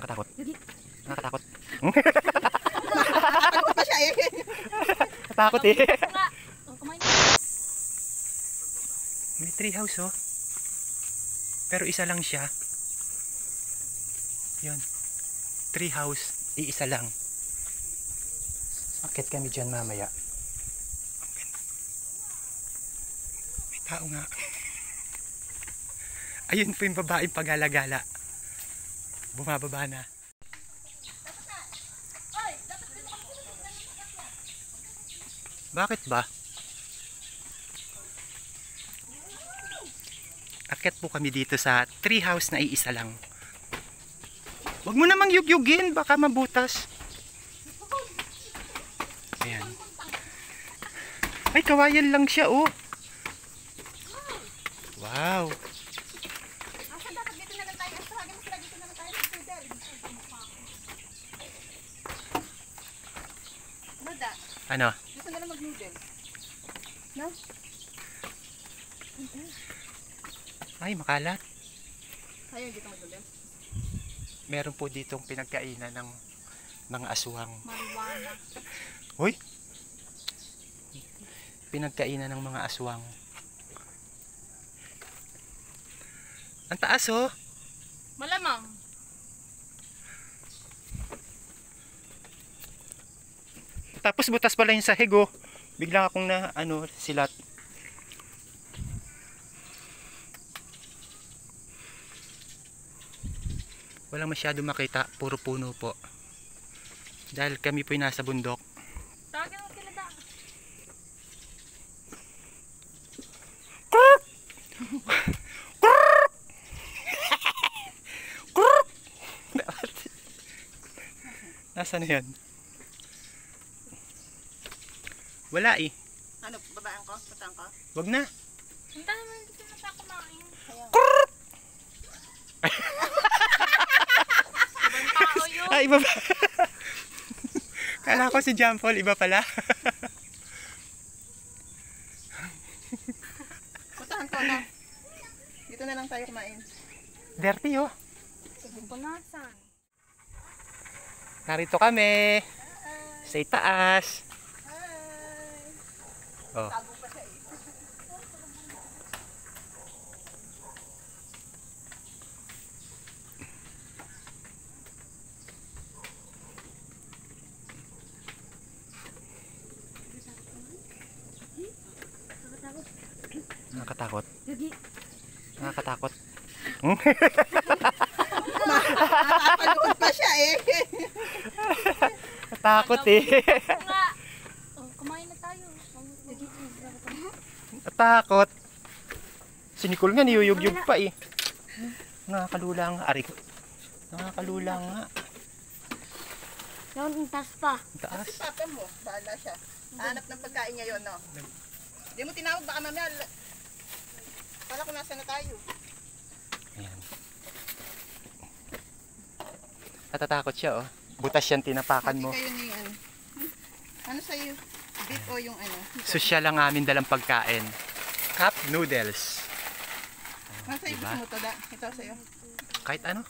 Nakatakot. Nakatakot. Nakatakot pa siya eh. Nakatakot eh. May tree house oh. Pero isa lang siya. Yun. Tree house. Iisa lang. Akit kami dyan mamaya. May tao nga. Ayun po yung babaeng pag-alagala. Bumababa na. Bakit ba? Akit po kami dito sa tree house na iisa lang. Huwag mo namang yugyugin, baka mabutas. Ayan. Ay, kawayan lang siya oh. Wow. Ano? Gusto na lang mag-noodle. No? Ay, makalat. Ayaw, dito mag-noodle. Meron po ditong pinagkainan ng mga aswang. Marijuana. Uy! Pinagkainan ng mga aswang. Ang taas oh! Malamang. Tapos butas pala yung sahig oh. Bigla akong na ano silat. Walang masyado makita, puro puno po. Dahil kami po nasa bundok. Tawagin mo sila da. Nasaan na yan? Wala eh. Ano, babaan ko? Patang ko? Wag na. Ang dami mo dito na sa kumain. Ibang tao yun. Ay, iba ba? Kala ko si John Paul, iba pala. Putahan ko na. Dito na lang tayo kumain. Dirty oh. Punasan. Narito kami. Sa itaas. Oh. Tago pa siya eh. Nakakatakot. Nakakatakot. Nakapanood pa siya eh. Natakot eh. Oh, kumain na tayo. Natakot. Si Nicole nga niyuyug-yug pa eh. Nakakalula nga. Aray ko. Nakakalula nga. Yung taas pa. Taas. Si papa mo, bahala siya. Hanap ng pagkain niya yun, no? Hindi mo tinawag, baka mamaya. Pala kung nasa na tayo. Ayan. Natatakot siya oh. Butas yan tinapakan mo. Hati kayo ni ano. Ano sa'yo? Beef o yung ano? Sosyal lang amin dalang pagkain. Cup noodles. Ano sa'yo? Diba? Gusto mo to da? Ito sa'yo. Kahit ano.